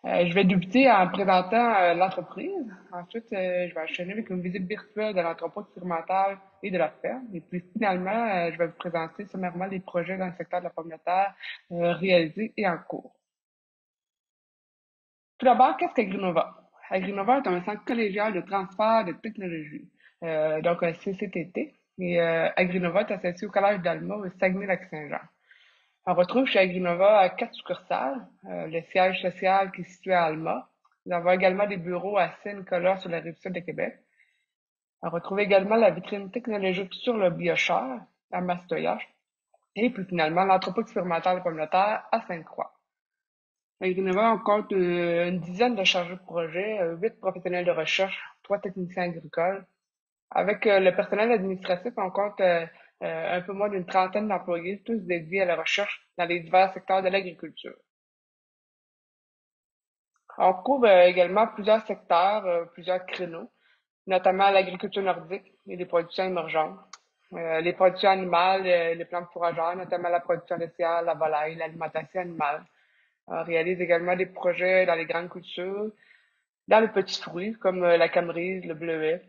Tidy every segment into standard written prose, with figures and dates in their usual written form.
Je vais débuter en présentant l'entreprise. Ensuite, je vais enchaîner avec une visite virtuelle de l'entrepôt expérimental et de la ferme. Et puis finalement, je vais vous présenter sommairement les projets dans le secteur de la pomme de terre réalisés et en cours. Tout d'abord, qu'est-ce qu'Agrinova? Agrinova est un centre collégial de transfert de technologie, donc un CCTT. Et Agrinova est associé au Collège d'Alma au Saguenay-Lac-Saint-Jean. On retrouve chez Agrinova quatre succursales, le siège social qui est situé à Alma. Nous avons également des bureaux à Saint-Nicolas sur la rive sud de Québec. On retrouve également la vitrine technologique sur le biochar à Mastoya. Et puis finalement, l'entrepôt expérimental de pommes de terre à Sainte-Croix. À Agrinova, on compte une dizaine de chargés de projet, 8 professionnels de recherche, 3 techniciens agricoles. Avec le personnel administratif, on compte un peu moins d'une trentaine d'employés, tous dédiés à la recherche dans les divers secteurs de l'agriculture. On couvre également plusieurs secteurs, plusieurs créneaux, notamment l'agriculture nordique et les productions émergentes, les productions animales, les plantes fourragères, notamment la production laitière, la volaille, l'alimentation animale. On réalise également des projets dans les grandes cultures, dans les petits fruits comme la camerise, le bleuet.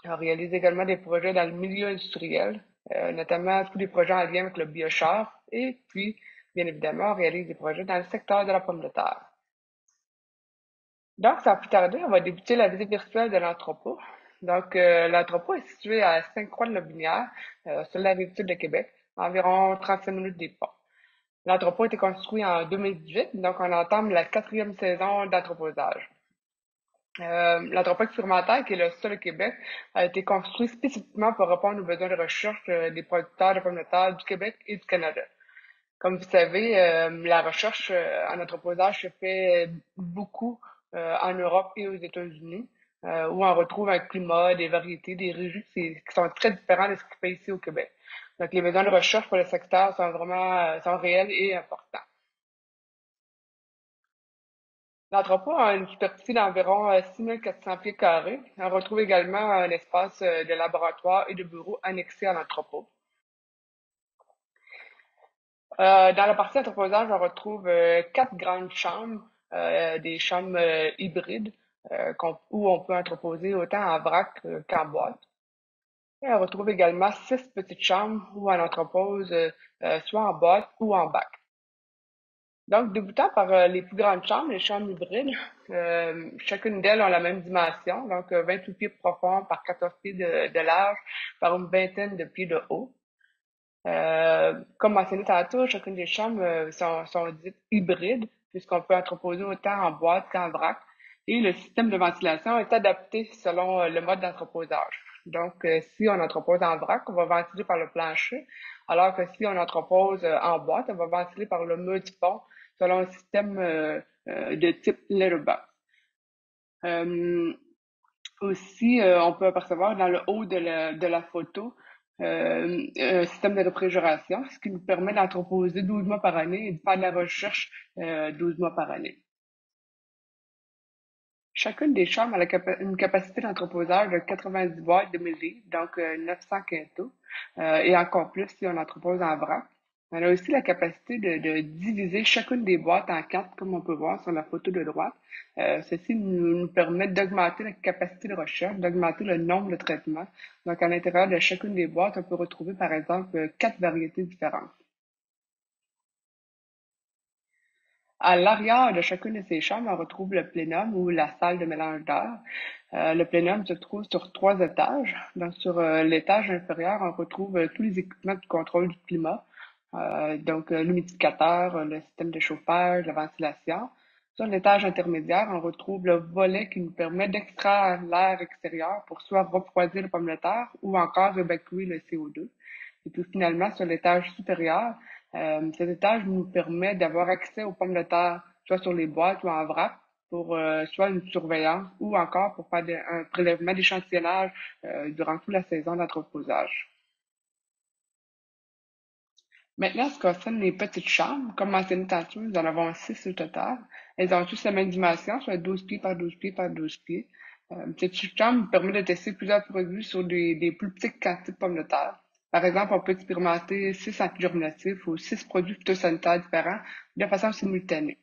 On réalise également des projets dans le milieu industriel, notamment tous les projets en lien avec le biochar. Et puis, bien évidemment, on réalise des projets dans le secteur de la pomme de terre. Donc, sans plus tarder, on va débuter la visite virtuelle de l'entrepôt. Donc, l'entrepôt est situé à Sainte-Croix-de-Lobinière, sur la rive sud de Québec, à environ 35 minutes des ponts. L'entrepôt a été construit en 2018, donc on entame la quatrième saison d'entreposage. L'entrepôt expérimental, qui est le seul au Québec, a été construit spécifiquement pour répondre aux besoins de recherche des producteurs de pommes de terre du Québec et du Canada. Comme vous savez, la recherche en entreposage se fait beaucoup en Europe et aux États-Unis, où on retrouve un climat, des variétés, des régions qui sont très différents de ce qui se fait ici au Québec. Donc, les besoins de recherche pour le secteur sont vraiment sont réels et importants. L'entrepôt a une superficie d'environ 6 400 pieds carrés. On retrouve également un espace de laboratoire et de bureau annexé à l'entrepôt. Dans la partie entreposage, on retrouve quatre grandes chambres, des chambres hybrides où on peut entreposer autant en vrac qu'en boîte. Et on retrouve également 6 petites chambres où on entrepose soit en boîte ou en bac. Donc, débutant par les plus grandes chambres, les chambres hybrides, chacune d'elles a la même dimension, donc 28 pieds profond par 14 pieds de large par une vingtaine de pieds de haut. Comme mentionné tantôt, chacune des chambres sont dites hybrides, puisqu'on peut entreposer autant en boîte qu'en vrac. Et le système de ventilation est adapté selon le mode d'entreposage. Donc, si on entrepose en vrac, on va ventiler par le plancher, alors que si on entrepose en boîte, on va ventiler par le mur du pont, selon un système de type letterbox. Euh, Aussi, on peut apercevoir dans le haut de la photo un système de réfrigération, ce qui nous permet d'entreposer 12 mois par année et de faire de la recherche 12 mois par année. Chacune des chambres a une capacité d'entreposage de 90 boîtes de 1000 livres, donc 900 quintaux, et encore plus si on entrepose en vrac. On a aussi la capacité de diviser chacune des boîtes en quatre, comme on peut voir sur la photo de droite. Ceci nous permet d'augmenter la capacité de recherche, d'augmenter le nombre de traitements. Donc, à l'intérieur de chacune des boîtes, on peut retrouver, par exemple, quatre variétés différentes. À l'arrière de chacune de ces chambres, on retrouve le plénum ou la salle de mélange d'air. Le plénum se trouve sur 3 étages. Donc, sur l'étage inférieur, on retrouve tous les équipements de contrôle du climat. Donc, l'humidificateur, le système de chauffage, la ventilation. Sur l'étage intermédiaire, on retrouve le volet qui nous permet d'extraire l'air extérieur pour soit refroidir le pomme de terre ou encore évacuer le CO2. Et puis finalement, sur l'étage supérieur, cet étage nous permet d'avoir accès aux pommes de terre, soit sur les boîtes ou en vrac, pour soit une surveillance ou encore pour faire un prélèvement d'échantillonnage durant toute la saison d'entreposage. Maintenant, en ce qui concerne les petites chambres, comme mentionné tantôt, nous en avons 6 au total. Elles ont tous la même dimension, soit 12 pieds par 12 pieds par 12 pieds. Cette petite chambre permet de tester plusieurs produits sur des plus petites quantités de pommes de terre. Par exemple, on peut expérimenter 6 antigerminatifs ou 6 produits phytosanitaires différents de façon simultanée.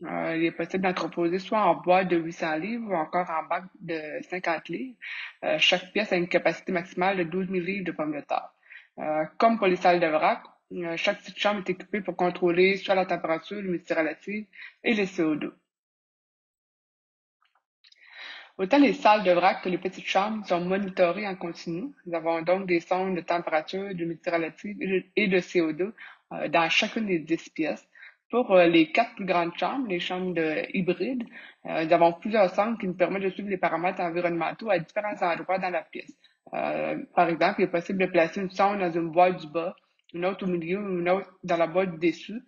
Il est possible d'entreposer soit en boîte de 800 livres ou encore en bac de 50 livres. Chaque pièce a une capacité maximale de 12 000 livres de pommes de terre. Comme pour les salles de vrac, chaque petite chambre est équipée pour contrôler soit la température, l'humidité relative et le CO2. Autant les salles de vrac que les petites chambres sont monitorées en continu. Nous avons donc des sondes de température, d'humidité relative et de CO2 dans chacune des 10 pièces. Pour les quatre plus grandes chambres, les chambres hybrides, nous avons plusieurs sondes qui nous permettent de suivre les paramètres environnementaux à différents endroits dans la pièce. Par exemple, il est possible de placer une sonde dans une boîte du bas, une autre au milieu ou une autre dans la boîte du dessus.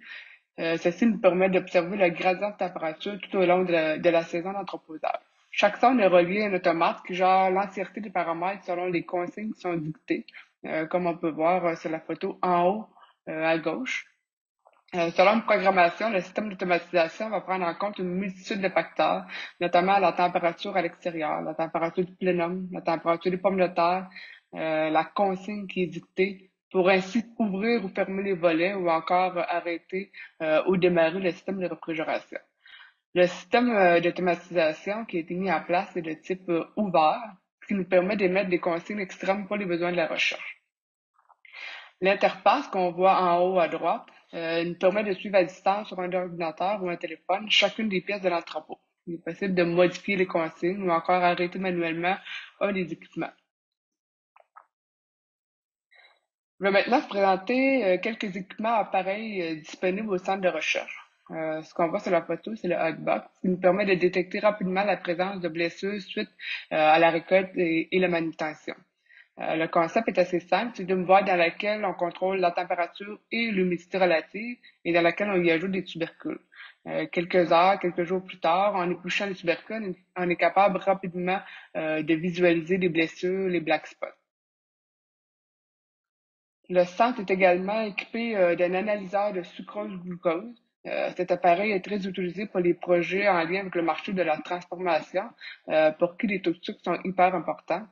Ceci nous permet d'observer le gradient de température tout au long de la saison d'entreposage. Chaque sonde est reliée à un automate qui gère l'entièreté des paramètres selon les consignes qui sont dictées, comme on peut voir sur la photo en haut à gauche. Selon une programmation, le système d'automatisation va prendre en compte une multitude de facteurs, notamment la température à l'extérieur, la température du plénum, la température des pommes de terre, la consigne qui est dictée, pour ainsi ouvrir ou fermer les volets ou encore arrêter ou démarrer le système de réfrigération. Le système d'automatisation qui a été mis en place est de type ouvert, ce qui nous permet d'émettre des consignes extrêmes pour les besoins de la recherche. L'interface qu'on voit en haut à droite nous permet de suivre à distance sur un ordinateur ou un téléphone chacune des pièces de l'entrepôt. Il est possible de modifier les consignes ou encore arrêter manuellement un des équipements. Je vais maintenant vous présenter quelques équipements appareils disponibles au centre de recherche. Ce qu'on voit sur la photo, c'est le Hotbox, qui nous permet de détecter rapidement la présence de blessures suite à la récolte et la manutention. Le concept est assez simple, c'est une boîte dans laquelle on contrôle la température et l'humidité relative et dans laquelle on y ajoute des tubercules. Quelques heures, quelques jours plus tard, en épluchant les tubercules, on est capable rapidement de visualiser les blessures, les black spots. Le centre est également équipé d'un analyseur de sucrose-glucose. Cet appareil est très utilisé pour les projets en lien avec le marché de la transformation, pour qui les taux de sucre sont hyper importants.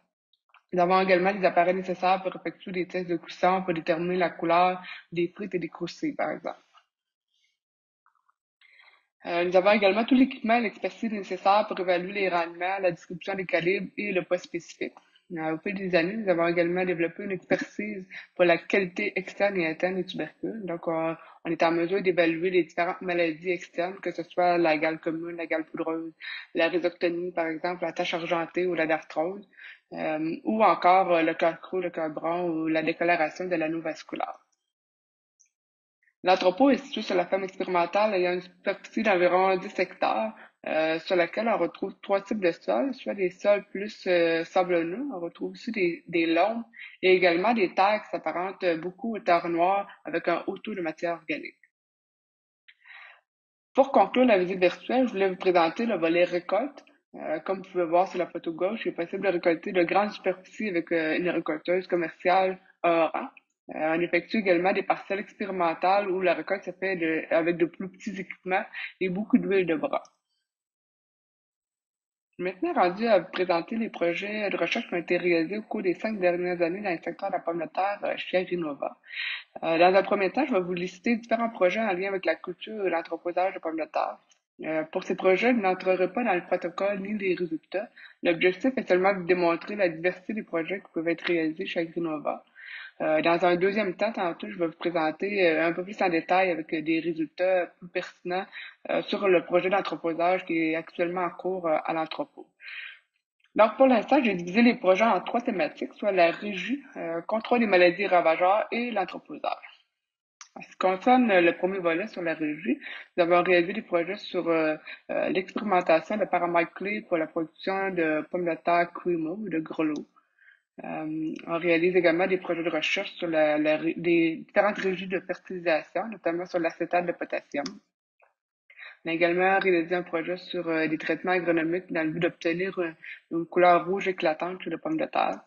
Nous avons également les appareils nécessaires pour effectuer des tests de cuisson pour déterminer la couleur des frites et des croustilles, par exemple. Nous avons également tout l'équipement et l'expertise nécessaire pour évaluer les rendements, la distribution des calibres et le poids spécifique. Au fil des années, nous avons également développé une expertise pour la qualité externe et interne des tubercules. Donc, on est en mesure d'évaluer les différentes maladies externes, que ce soit la gale commune, la gale poudreuse, la rhizoctonie, par exemple, la tache argentée ou la darthrose, ou encore le cœur creux, le cœur brun ou la décoloration de l'anneau vasculaire. L'entrepôt est situé sur la ferme expérimentale ayant une superficie d'environ 10 hectares, sur laquelle on retrouve trois types de sols, soit des sols plus sablonneux, on retrouve aussi des loams et également des terres qui s'apparentent beaucoup aux terres noires avec un haut taux de matière organique. Pour conclure la visite virtuelle, je voulais vous présenter le volet récolte. Comme vous pouvez voir sur la photo gauche, il est possible de récolter de grandes superficies avec une récolteuse commerciale à rang. On effectue également des parcelles expérimentales où la récolte se fait avec de plus petits équipements et beaucoup d'huile de bras. Je suis maintenant rendu à vous présenter les projets de recherche qui ont été réalisés au cours des 5 dernières années dans le secteur de la pomme de terre chez Agrinova. Dans un premier temps, je vais vous lister différents projets en lien avec la culture et l'entreposage de pommes de terre. Pour ces projets, je n'entrerai pas dans le protocole ni les résultats. L'objectif est seulement de démontrer la diversité des projets qui peuvent être réalisés chez Agrinova. Dans un deuxième temps, tantôt, je vais vous présenter un peu plus en détail avec des résultats plus pertinents sur le projet d'entreposage qui est actuellement en cours à l'entrepôt. Donc, pour l'instant, j'ai divisé les projets en trois thématiques, soit la régie, contrôle des maladies ravageurs et l'entreposage. En ce qui concerne le premier volet sur la régie, nous avons réalisé des projets sur l'expérimentation de paramètres clés pour la production de pommes de terre creamo ou de grelots. On réalise également des projets de recherche sur des différentes régies de fertilisation, notamment sur l'acétate de potassium. On a également réalisé un projet sur des traitements agronomiques dans le but d'obtenir une couleur rouge éclatante sur les pommes de terre.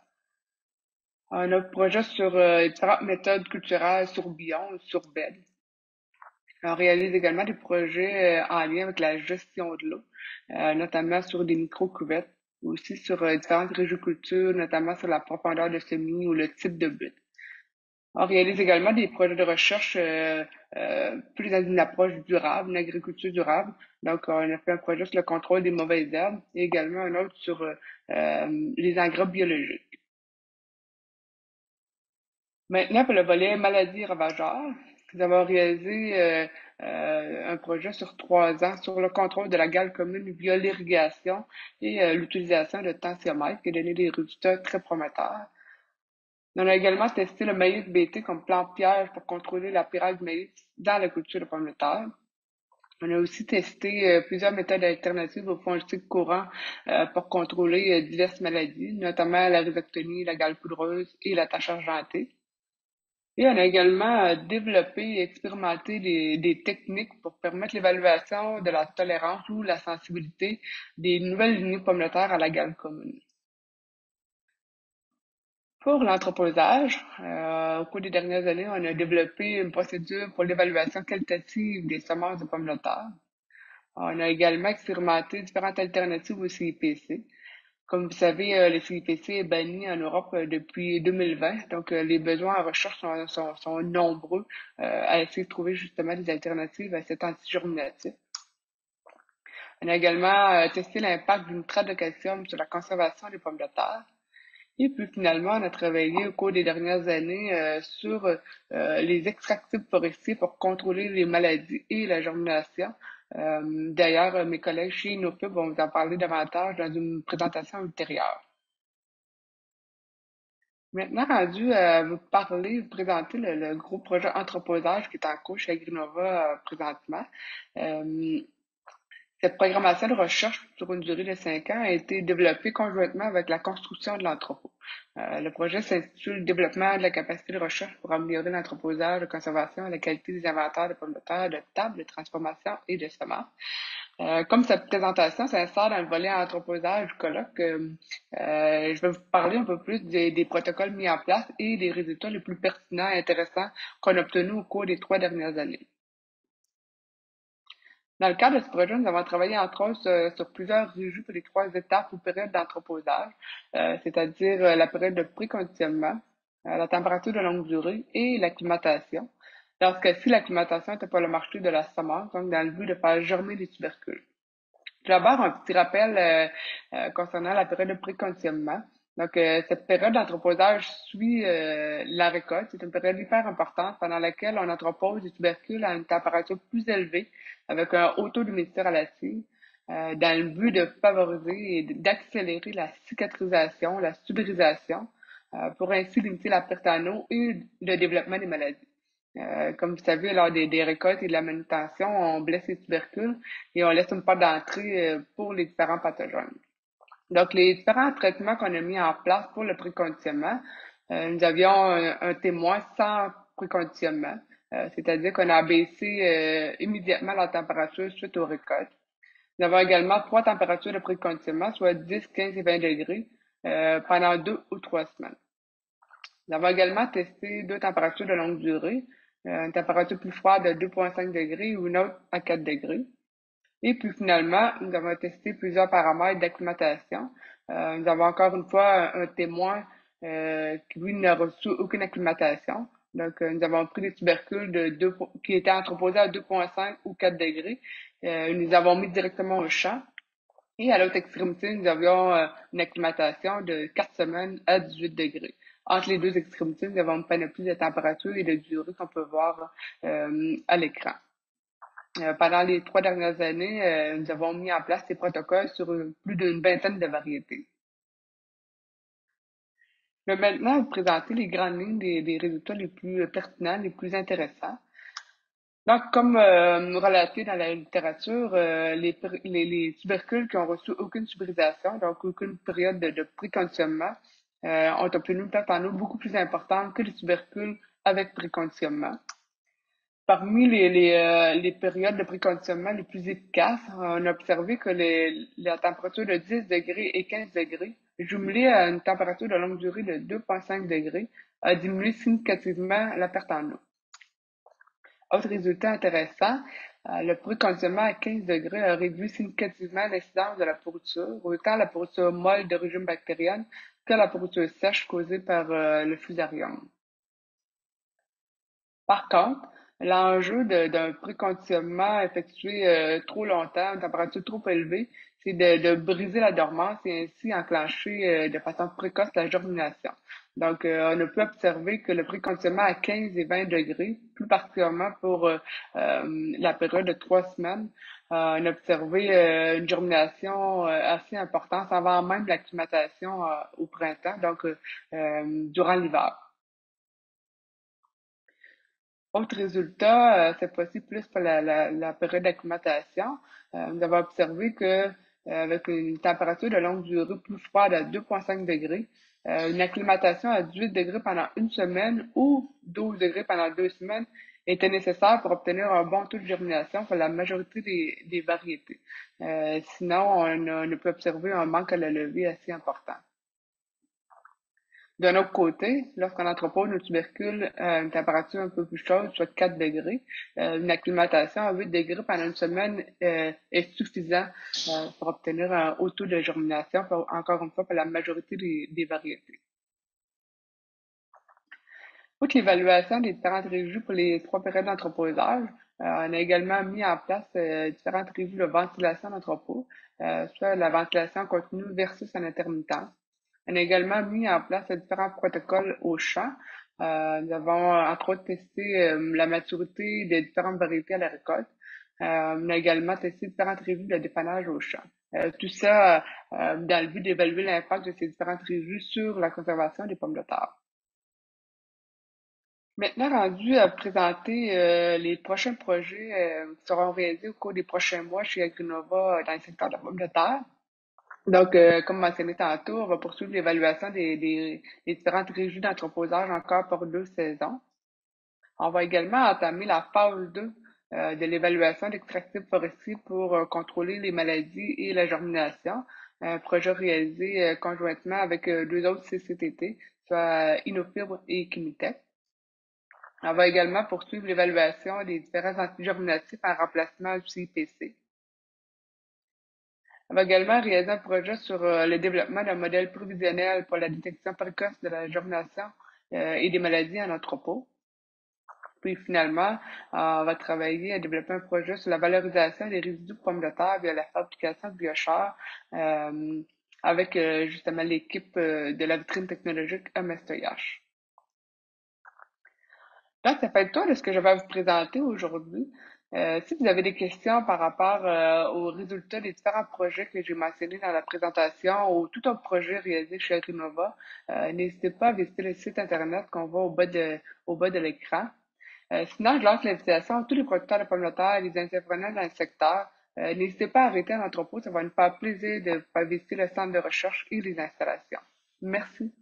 On a un projet sur différentes méthodes culturelles sur billon ou sur bed. On réalise également des projets en lien avec la gestion de l'eau, notamment sur des micro-cuvettes, aussi sur différentes régicultures, notamment sur la profondeur de semis ou le type de butte. On réalise également des projets de recherche plus dans une approche durable, une agriculture durable. Donc, on a fait un projet sur le contrôle des mauvaises herbes et également un autre sur les engrais biologiques. Maintenant, pour le volet maladies ravageurs, nous avons réalisé un projet sur 3 ans sur le contrôle de la gale commune via l'irrigation et l'utilisation de tensiomètres qui a donné des résultats très prometteurs. On a également testé le maïs BT comme plante piège pour contrôler la pyrale du maïs dans la culture de pommes de terre. On a aussi testé plusieurs méthodes alternatives aux fongicides courants pour contrôler diverses maladies, notamment la rhizoctonie, la gale poudreuse et la tache argentée. Et on a également développé et expérimenté des techniques pour permettre l'évaluation de la tolérance ou la sensibilité des nouvelles lignées de pommes de terre à la gale commune. Pour l'entreposage, au cours des dernières années, on a développé une procédure pour l'évaluation qualitative des semences de pommes de terre. On a également expérimenté différentes alternatives au CIPC. Comme vous savez, le CIPC est banni en Europe depuis 2020, donc les besoins en recherche sont nombreux à essayer de trouver justement des alternatives à cet antigerminatif. On a également testé l'impact du nitrate de calcium sur la conservation des pommes de terre. Et puis finalement, on a travaillé au cours des dernières années sur les extractifs forestiers pour contrôler les maladies et la germination. D'ailleurs, mes collègues chez Innofib vont vous en parler davantage dans une présentation ultérieure. Maintenant, rendu à vous parler, vous présenter le gros projet Anthroposage qui est en cours chez Agrinova présentement. Euh, Cette programmation de recherche sur une durée de 5 ans a été développée conjointement avec la construction de l'entrepôt. Le projet s'intitule Le développement de la capacité de recherche pour améliorer l'entreposage, la conservation et la qualité des inventaires de pommes de terre, de table, de transformation et de semences. Comme cette présentation s'insère dans le volet anthroposage du colloque, je vais vous parler un peu plus des protocoles mis en place et des résultats les plus pertinents et intéressants qu'on a obtenus au cours des 3 dernières années. Dans le cadre de ce projet, nous avons travaillé entre autres sur plusieurs régies pour les 3 étapes ou périodes d'anthroposage, c'est-à-dire la période de préconditionnement, la température de longue durée et l'acclimatation. Dans ce cas-ci, l'acclimatation était pour le marché de la semence, donc dans le but de faire germer les tubercules. Tout d'abord, un petit rappel concernant la période de préconditionnement. Donc, cette période d'entreposage suit la récolte. C'est une période hyper importante pendant laquelle on entrepose des tubercules à une température plus élevée avec un haut taux d'humidité relative dans le but de favoriser et d'accélérer la cicatrisation, la stubérisation pour ainsi limiter la perte en eau et le développement des maladies. Comme vous savez, lors des récoltes et de la manutention, on blesse les tubercules et on laisse une porte d'entrée pour les différents pathogènes. Donc, les différents traitements qu'on a mis en place pour le préconditionnement, nous avions un témoin sans préconditionnement, c'est-à-dire qu'on a abaissé immédiatement la température suite aux récoltes. Nous avons également 3 températures de préconditionnement, soit 10, 15 et 20 degrés, pendant 2 ou 3 semaines. Nous avons également testé 2 températures de longue durée, une température plus froide de 2,5 degrés ou une autre à 4 degrés. Et puis finalement, nous avons testé plusieurs paramètres d'acclimatation. Nous avons encore une fois un témoin qui, lui, n'a reçu aucune acclimatation. Donc, nous avons pris des tubercules qui étaient entreposés à 2,5 ou 4 degrés. Nous les avons mis directement au champ. Et à l'autre extrémité, nous avions une acclimatation de 4 semaines à 18 degrés. Entre les deux extrémités, nous avons une panoplie de température et de durée qu'on peut voir à l'écran. Pendant les 3 dernières années, nous avons mis en place ces protocoles sur plus d'une vingtaine de variétés. Je vais maintenant vous présenter les grandes lignes des résultats les plus pertinents, les plus intéressants. Donc, comme relaté dans la littérature, les tubercules qui ont reçu aucune subérisation, donc aucune période de préconditionnement, ont obtenu une perte en eau beaucoup plus importante que les tubercules avec préconditionnement. Parmi les périodes de préconditionnement les plus efficaces, on a observé que la température de 10 degrés et 15 degrés, jumelée à une température de longue durée de 2,5 degrés, a diminué significativement la perte en eau. Autre résultat intéressant, le préconditionnement à 15 degrés a réduit significativement l'incidence de la pourriture, autant la pourriture molle d'origine bactérienne que la pourriture sèche causée par le fusarium. Par contre, L'enjeu d'un préconditionnement effectué trop longtemps, à une température trop élevée, c'est de briser la dormance et ainsi enclencher de façon précoce la germination. Donc, on a pu observer que le préconditionnement à 15 et 20 degrés, plus particulièrement pour la période de 3 semaines, on a observé une germination assez importante avant même l'acclimatation au printemps, donc durant l'hiver. Autre résultat, cette fois-ci plus pour la période d'acclimatation, nous avons observé que avec une température de longue durée plus froide à 2,5 degrés, une acclimatation à 18 degrés pendant une semaine ou 12 degrés pendant 2 semaines était nécessaire pour obtenir un bon taux de germination pour la majorité des variétés. Sinon, on a pu observer un manque à la levée assez important. D'un autre côté, lorsqu'on entrepose nos tubercules à une température un peu plus chaude, soit 4 degrés, une acclimatation à 8 degrés pendant une semaine est suffisant pour obtenir un haut taux de germination, encore une fois, pour la majorité des variétés. Outre l'évaluation des différentes revues pour les 3 périodes d'entreposage, on a également mis en place différentes revues de ventilation d'entrepôt, soit la ventilation continue versus en intermittence. On a également mis en place différents protocoles au champ. Nous avons entre autres testé la maturité des différentes variétés à la récolte. On a également testé différentes revues de dépannage au champ. Tout ça dans le but d'évaluer l'impact de ces différentes revues sur la conservation des pommes de terre. Maintenant rendu à présenter les prochains projets qui seront réalisés au cours des prochains mois chez Agrinova dans le secteur de la pomme de terre. Donc, comme mentionné tantôt, on va poursuivre l'évaluation des différentes régies d'entreposage encore pour 2 saisons. On va également entamer la phase 2 de l'évaluation d'extractifs forestiers pour contrôler les maladies et la germination. Un projet réalisé conjointement avec 2 autres CCTT, soit Innofibre et Kimitech. On va également poursuivre l'évaluation des différents antigerminatifs en remplacement du CIPC. On va également réaliser un projet sur le développement d'un modèle prévisionnel pour la détection précoce de la germination et des maladies en entrepôt. Puis finalement, on va travailler à développer un projet sur la valorisation des résidus de pommes de terre via la fabrication de biochars avec justement l'équipe de la vitrine technologique MSTH. Donc, ça fait le tour de ce que je vais vous présenter aujourd'hui. Si vous avez des questions par rapport aux résultats des différents projets que j'ai mentionnés dans la présentation ou tout autre projet réalisé chez Agrinova, n'hésitez pas à visiter le site internet qu'on voit au bas de l'écran. Sinon, je lance l'invitation à tous les producteurs de pommes de terre et les intervenants dans le secteur. N'hésitez pas à arrêter un entrepôt, ça va nous faire plaisir de faire visiter le centre de recherche et les installations. Merci.